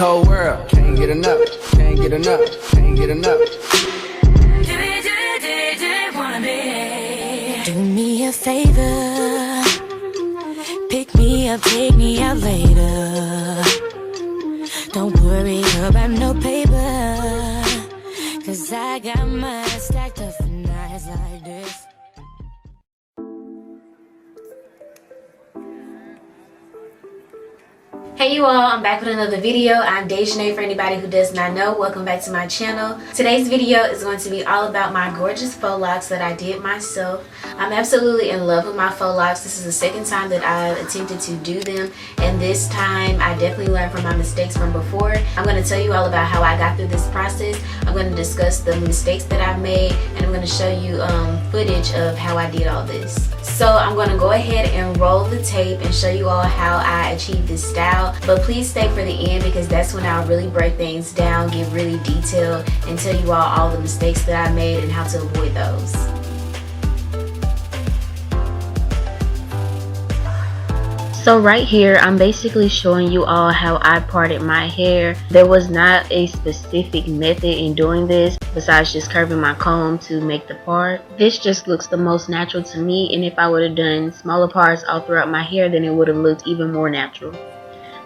cold world. Can't get enough, can't get enough, can't get enough. Do me a favor, pick me up, take me out later. Don't worry about no paper, 'cause I got mine stacked up for nights like this. Hey you all, I'm back with another video. I'm Dejanay for anybody who does not know. Welcome back to my channel. Today's video is going to be all about my gorgeous faux locks that I did myself. I'm absolutely in love with my faux locks. This is the second time that I've attempted to do them, and this time I definitely learned from my mistakes from before. I'm going to tell you all about how I got through this process. I'm going to discuss the mistakes that I've made, and I'm going to show you footage of how I did all this. So I'm going to go ahead and roll the tape and show you all how I achieved this style. But please stay for the end, because that's when I'll really break things down, get really detailed, and tell you all the mistakes that I made and how to avoid those. So right here, I'm basically showing you all how I parted my hair. There was not a specific method in doing this besides just curving my comb to make the part. This just looks the most natural to me, and if I would have done smaller parts all throughout my hair, then it would have looked even more natural.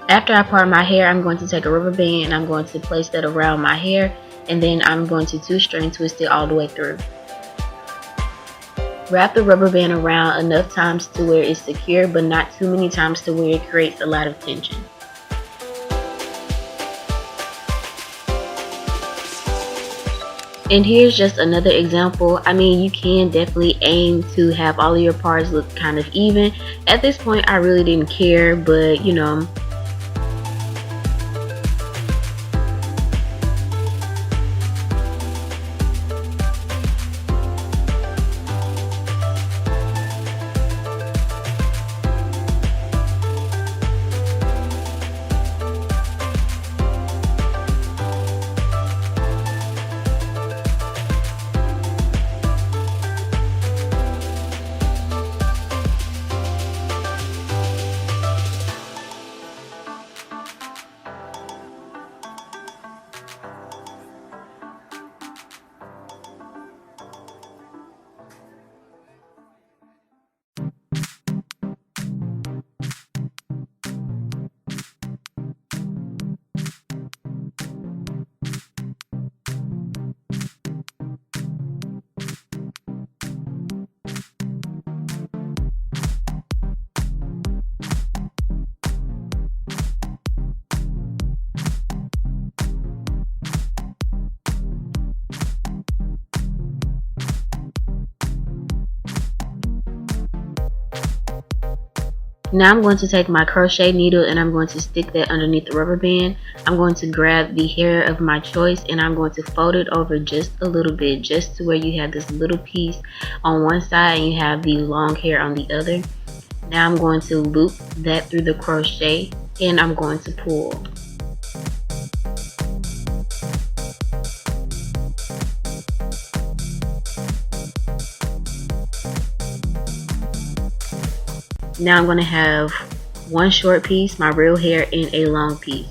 After I part my hair, I'm going to take a rubber band and I'm going to place that around my hair, and then I'm going to 2-string twist it all the way through. Wrap the rubber band around enough times to where it's secure, but not too many times to where it creates a lot of tension. And here's just another example. I mean, you can definitely aim to have all of your parts look kind of even. At this point, I really didn't care, but you know. Now I'm going to take my crochet needle and I'm going to stick that underneath the rubber band. I'm going to grab the hair of my choice and I'm going to fold it over just a little bit, just to where you have this little piece on one side and you have the long hair on the other. Now I'm going to loop that through the crochet and I'm going to pull. Now I'm going to have one short piece, my real hair, and a long piece.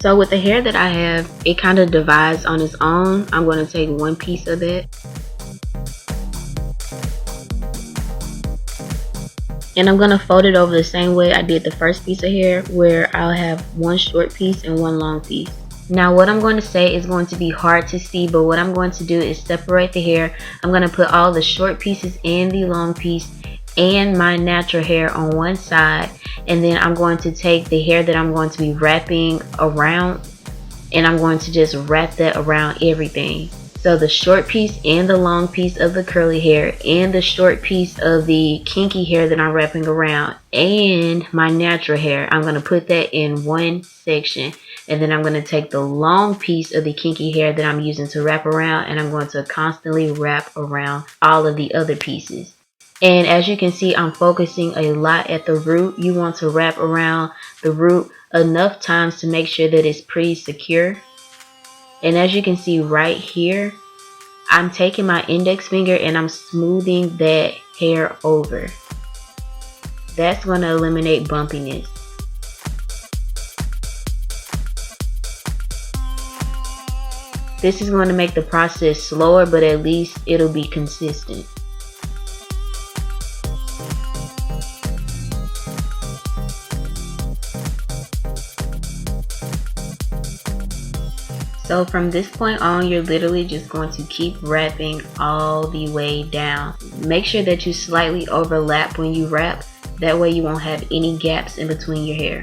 So with the hair that I have, it kind of divides on its own. I'm going to take one piece of it. And I'm going to fold it over the same way I did the first piece of hair, where I'll have one short piece and one long piece. Now what I'm going to say is going to be hard to see, but what I'm going to do is separate the hair. I'm going to put all the short pieces and the long piece and my natural hair on one side, and then I'm going to take the hair that I'm going to be wrapping around and I'm going to just wrap that around everything. So the short piece and the long piece of the curly hair and the short piece of the kinky hair that I'm wrapping around and my natural hair, I'm going to put that in one section, and then I'm going to take the long piece of the kinky hair that I'm using to wrap around and I'm going to constantly wrap around all of the other pieces. And as you can see, I'm focusing a lot at the root. You want to wrap around the root enough times to make sure that it's pretty secure. And as you can see right here, I'm taking my index finger and I'm smoothing that hair over. That's going to eliminate bumpiness. This is going to make the process slower, but at least it'll be consistent. So from this point on, you're literally just going to keep wrapping all the way down. Make sure that you slightly overlap when you wrap. That way you won't have any gaps in between your hair.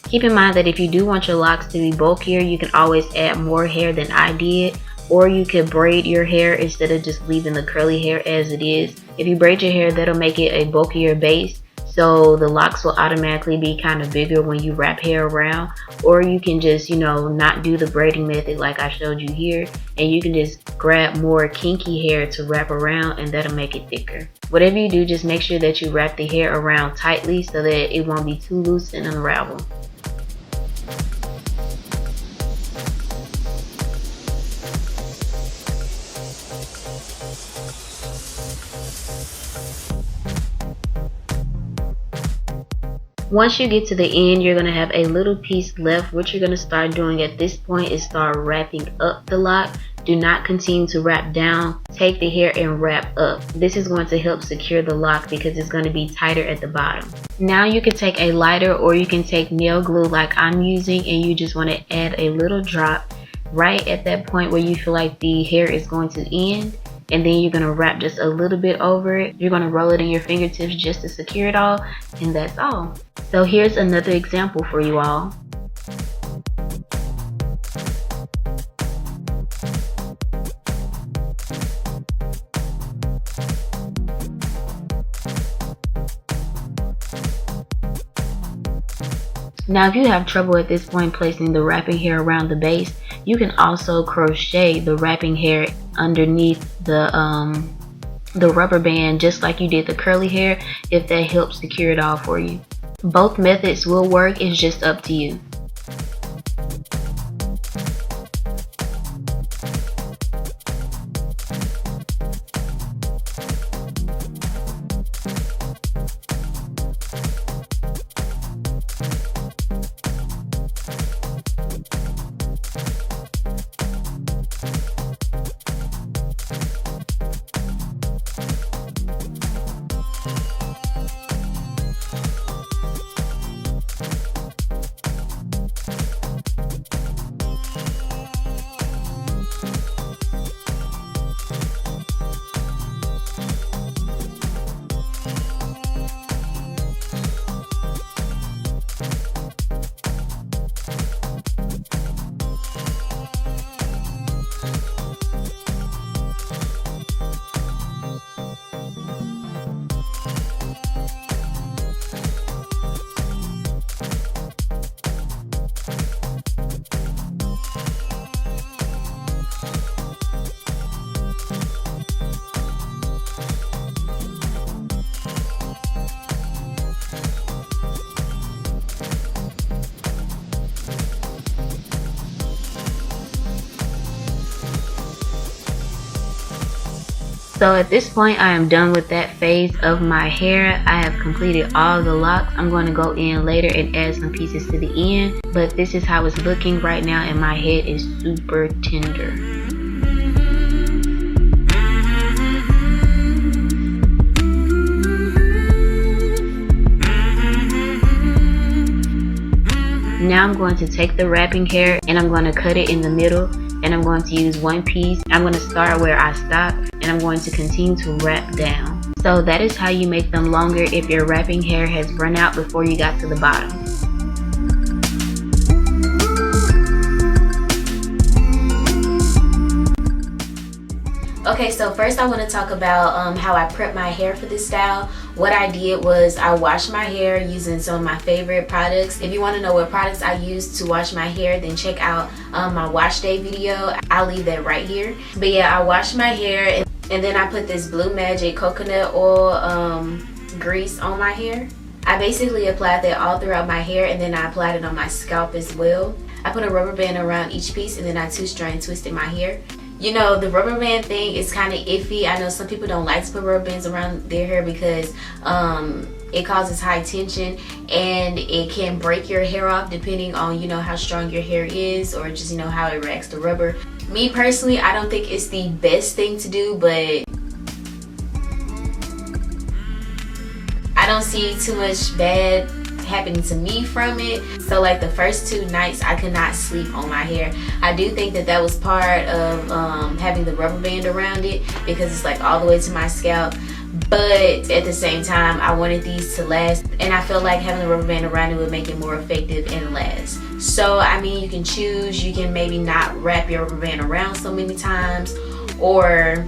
Keep in mind that if you do want your locks to be bulkier, you can always add more hair than I did. Or you could braid your hair instead of just leaving the curly hair as it is. If you braid your hair, that'll make it a bulkier base. So the locks will automatically be kind of bigger when you wrap hair around. Or you can just, not do the braiding method like I showed you here. And you can just grab more kinky hair to wrap around, and that'll make it thicker. Whatever you do, just make sure that you wrap the hair around tightly so that it won't be too loose and unravel. Once you get to the end, you're going to have a little piece left. What you're going to start doing at this point is start wrapping up the lock. Do not continue to wrap down. Take the hair and wrap up. This is going to help secure the lock because it's going to be tighter at the bottom. Now you can take a lighter or you can take nail glue like I'm using, and you just want to add a little drop right at that point where you feel like the hair is going to end. And then you're going to wrap just a little bit over it. You're going to roll it in your fingertips just to secure it all, and that's all. So here's another example for you all. Now if you have trouble at this point placing the wrapping hair around the base, you can also crochet the wrapping hair underneath the rubber band just like you did the curly hair, if that helps secure it all for you. Both methods will work, it's just up to you. So at this point I am done with that phase of my hair. I have completed all the locks. I'm going to go in later and add some pieces to the end, but this is how it's looking right now, and my head is super tender. Now I'm going to take the wrapping hair and I'm going to cut it in the middle, and I'm going to use one piece. I'm going to start where I stopped, and I'm going to continue to wrap down. So that is how you make them longer if your wrapping hair has run out before you got to the bottom. Okay, so first I want to talk about how I prep my hair for this style. What I did was I washed my hair using some of my favorite products. If you want to know what products I use to wash my hair, then check out my wash day video. I'll leave that right here. But yeah, I washed my hair and then I put this Blue Magic coconut oil grease on my hair. I basically applied that all throughout my hair, and then I applied it on my scalp as well. I put a rubber band around each piece, and then I two-strand twisted my hair. You know, the rubber band thing is kind of iffy. I know some people don't like to put rubber bands around their hair because it causes high tension and it can break your hair off depending on, you know, how strong your hair is, or just, you know, how it reacts to rubber. Me personally, I don't think it's the best thing to do, but I don't see too much bad happening to me from it. So like the first 2 nights I could not sleep on my hair. I do think that that was part of having the rubber band around it, because it's like all the way to my scalp. But at the same time, I wanted these to last, and I feel like having the rubber band around it would make it more effective and last. So I mean, you can choose. You can maybe not wrap your rubber band around so many times, or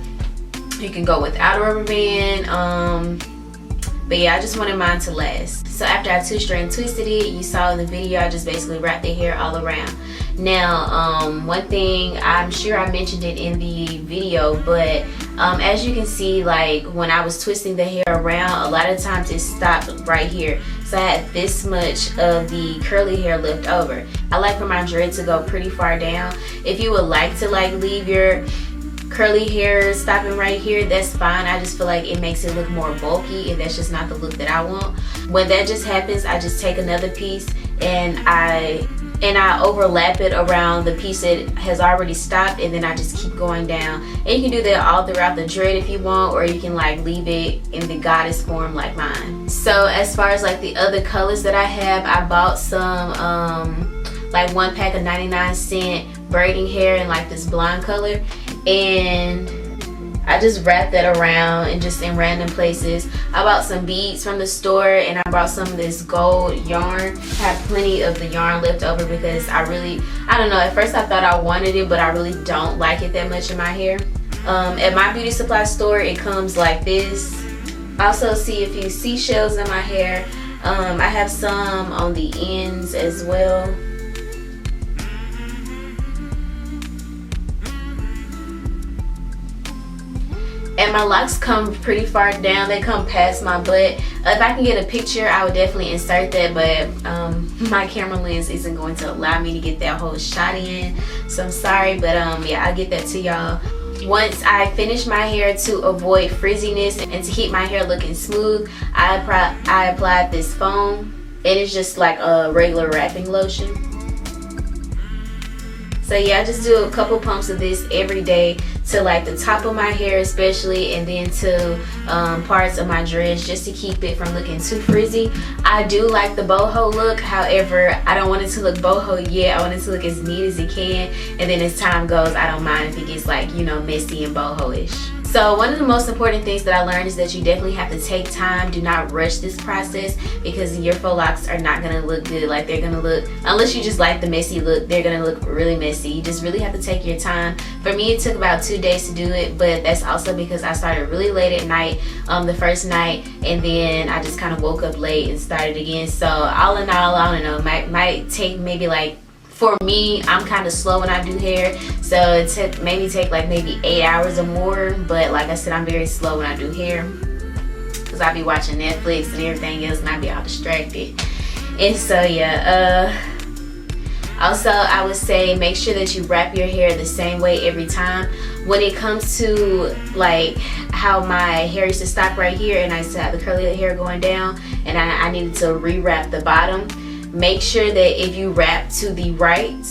you can go without a rubber band. But yeah, I just wanted mine to last. So after I 2-strand twisted it, you saw in the video, I just basically wrapped the hair all around. Now, one thing, I'm sure I mentioned it in the video, but as you can see, like when I was twisting the hair around, a lot of times it stopped right here. So I had this much of the curly hair left over. I like for my dread to go pretty far down. If you would like to like leave your curly hair stopping right here, that's fine. I just feel like it makes it look more bulky, and that's just not the look that I want. When that just happens, I just take another piece and I overlap it around the piece that has already stopped, and then I just keep going down. And you can do that all throughout the dread if you want, or you can like leave it in the goddess form like mine. So as far as like the other colors that I have, I bought some like 1 pack of 99-cent braiding hair in like this blonde color, and I just wrapped that around and just in random places. I bought some beads from the store, and I brought some of this gold yarn. I have plenty of the yarn left over because I don't know, at first I thought I wanted it, but I really don't like it that much in my hair. At my beauty supply store, it comes like this. I also see a few seashells in my hair. I have some on the ends as well. And my locks come pretty far down. They come past my butt. If I can get a picture, I would definitely insert that, but my camera lens isn't going to allow me to get that whole shot in. So I'm sorry, but yeah, I'll get that to y'all. Once I finish my hair, to avoid frizziness and to keep my hair looking smooth, I applied this foam. And it's just like a regular wrapping lotion. So yeah, I just do a couple pumps of this every day to like the top of my hair especially, and then to parts of my dreads, just to keep it from looking too frizzy. I do like the boho look, however, I don't want it to look boho yet. I want it to look as neat as it can, and then as time goes, I don't mind if it gets like, you know, messy and boho-ish. So one of the most important things that I learned is that you definitely have to take time. Do not rush this process, because your faux locks are not going to look good. Like, they're going to look, unless you just like the messy look, they're going to look really messy. You just really have to take your time. For me, it took about 2 days to do it, but that's also because I started really late at night the first night, and then I just kind of woke up late and started again. So all in all, I don't know, might take maybe like, for me, I'm kind of slow when I do hair, so it maybe take like maybe 8 hours or more. But like I said, I'm very slow when I do hair, because I be watching Netflix and everything else, and I be all distracted. And so yeah, also I would say make sure that you wrap your hair the same way every time. When it comes to like how my hair used to stop right here, and I used to have the curly hair going down, and I needed to re-wrap the bottom. Make sure that if you wrap to the right,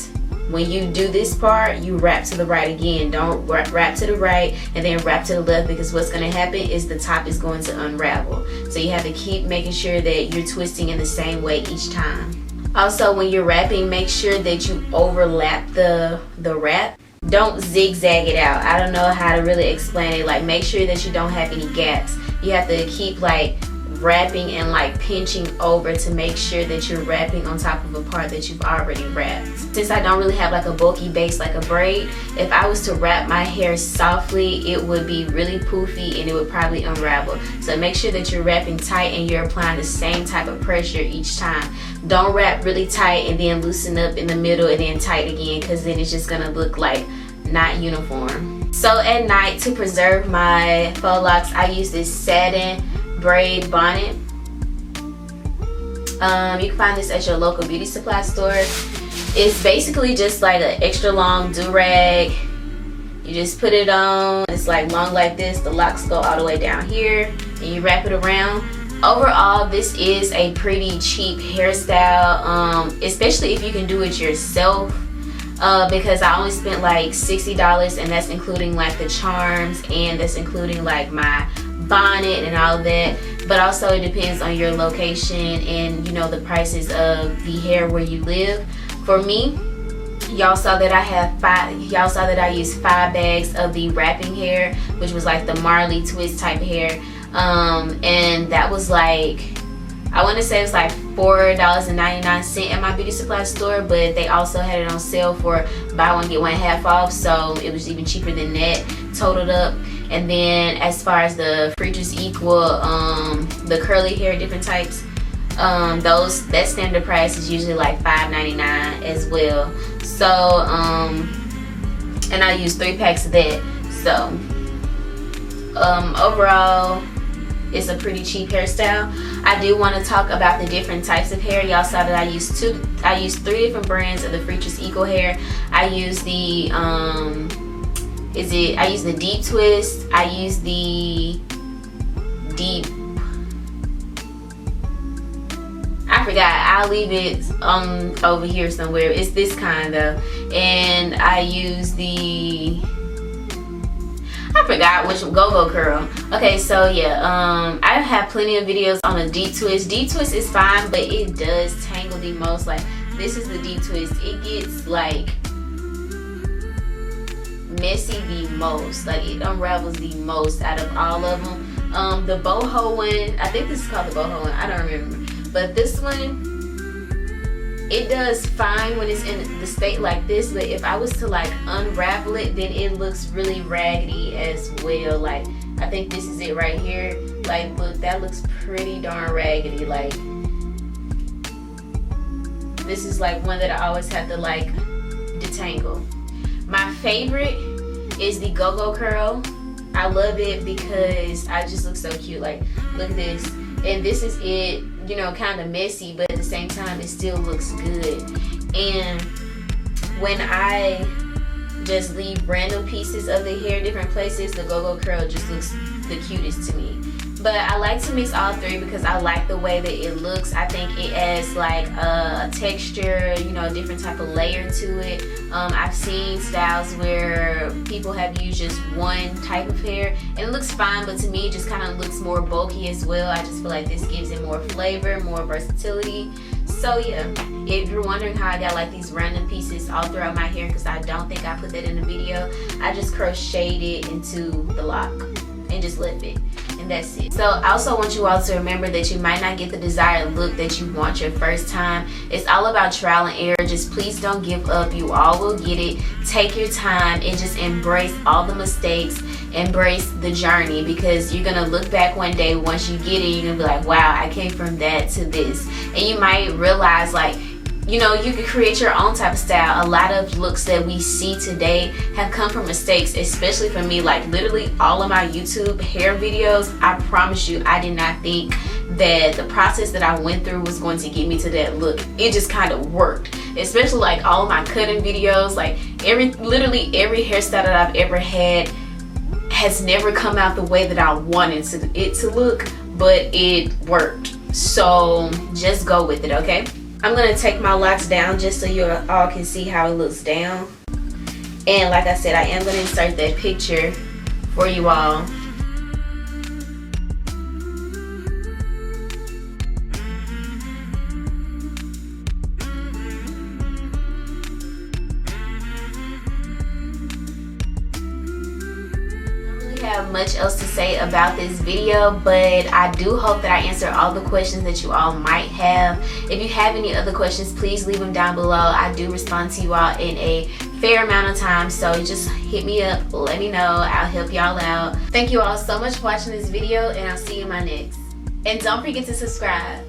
when you do this part, you wrap to the right again. Don't wrap to the right and then wrap to the left, because what's going to happen is the top is going to unravel. So you have to keep making sure that you're twisting in the same way each time. Also, when you're wrapping, make sure that you overlap the wrap. Don't zigzag it out. I don't know how to really explain it. Like, make sure that you don't have any gaps. You have to keep like wrapping and like pinching over to make sure that you're wrapping on top of a part that you've already wrapped. Since I don't really have like a bulky base like a braid, if I was to wrap my hair softly, it would be really poofy and it would probably unravel. So make sure that you're wrapping tight and you're applying the same type of pressure each time. Don't wrap really tight and then loosen up in the middle and then tight again, because then it's just gonna look like not uniform. So at night, to preserve my faux locks, I use this satin braid bonnet. You can find this at your local beauty supply store. It's basically just like an extra long do-rag. You just put it on. It's like long like this. The locks go all the way down here, and you wrap it around. Overall, this is a pretty cheap hairstyle, especially if you can do it yourself. because I only spent like $60, and that's including like the charms, and that's including like my bonnet and all of that. But also it depends on your location and, you know, the prices of the hair where you live. For me, y'all saw that I used 5 bags of the wrapping hair, which was like the Marley twist type hair, and that was like, I want to say it was like $4.99 at my beauty supply store, but they also had it on sale for buy one get one half off, so it was even cheaper than that totaled up. And then as far as the Freetress Equal, the curly hair, different types, that standard price is usually like $5.99 as well. So and I use 3 packs of that. So overall, it's a pretty cheap hairstyle. I do want to talk about the different types of hair. Y'all saw that I used 3 different brands of the Freetress Equal hair. I use the I use the deep twist, I use the deep, I forgot, I'll leave it over here somewhere. It's this kind though. And I use the, I forgot which, Gogo curl. Okay, so yeah, I have plenty of videos on a deep twist. Deep twist is fine, but it does tangle the most. Like, this is the deep twist. It gets like messy the most. Like, it unravels the most out of all of them. The boho one, I think this is called the boho one, I don't remember. But this one, it does fine when it's in the state like this, but if I was to like unravel it, then it looks really raggedy as well. Like, I think this is it right here. Like, look, that looks pretty darn raggedy. Like, this is like one that I always have to like detangle. My favorite is the Gogo curl. I love it because I just look so cute. Like, look at this. And this is it, you know, kind of messy, but at the same time it still looks good. And when I just leave random pieces of the hair different places, the Gogo curl just looks the cutest to me. But I like to mix all 3 because I like the way that it looks. I think it adds like a texture, you know, a different type of layer to it. I've seen styles where people have used just one type of hair and it looks fine, but to me it just kind of looks more bulky as well. I just feel like this gives it more flavor, more versatility. So yeah, if you're wondering how I got like these random pieces all throughout my hair, because I don't think I put that in the video, I just crocheted it into the lock and just left it. And that's it. So I also want you all to remember that you might not get the desired look that you want your first time. It's all about trial and error. Just please don't give up. You all will get it. Take your time and just embrace all the mistakes. Embrace the journey, because you're gonna look back one day once you get it, you're gonna be like, wow, I came from that to this. And you might realize, like, you know, you can create your own type of style. A lot of looks that we see today have come from mistakes, especially for me. Like, literally all of my YouTube hair videos, I promise you, I did not think that the process that I went through was going to get me to that look. It just kind of worked. Especially like all of my cutting videos, like literally every hairstyle that I've ever had has never come out the way that I wanted it to look, but it worked. So just go with it, okay? I'm gonna take my locks down just so you all can see how it looks down. And like I said, I am gonna insert that picture for you all. Have much else to say about this video, but I do hope that I answered all the questions that you all might have. If you have any other questions, please leave them down below. I do respond to you all in a fair amount of time, so just hit me up, let me know, I'll help y'all out. Thank you all so much for watching this video, and I'll see you in my next. And don't forget to subscribe.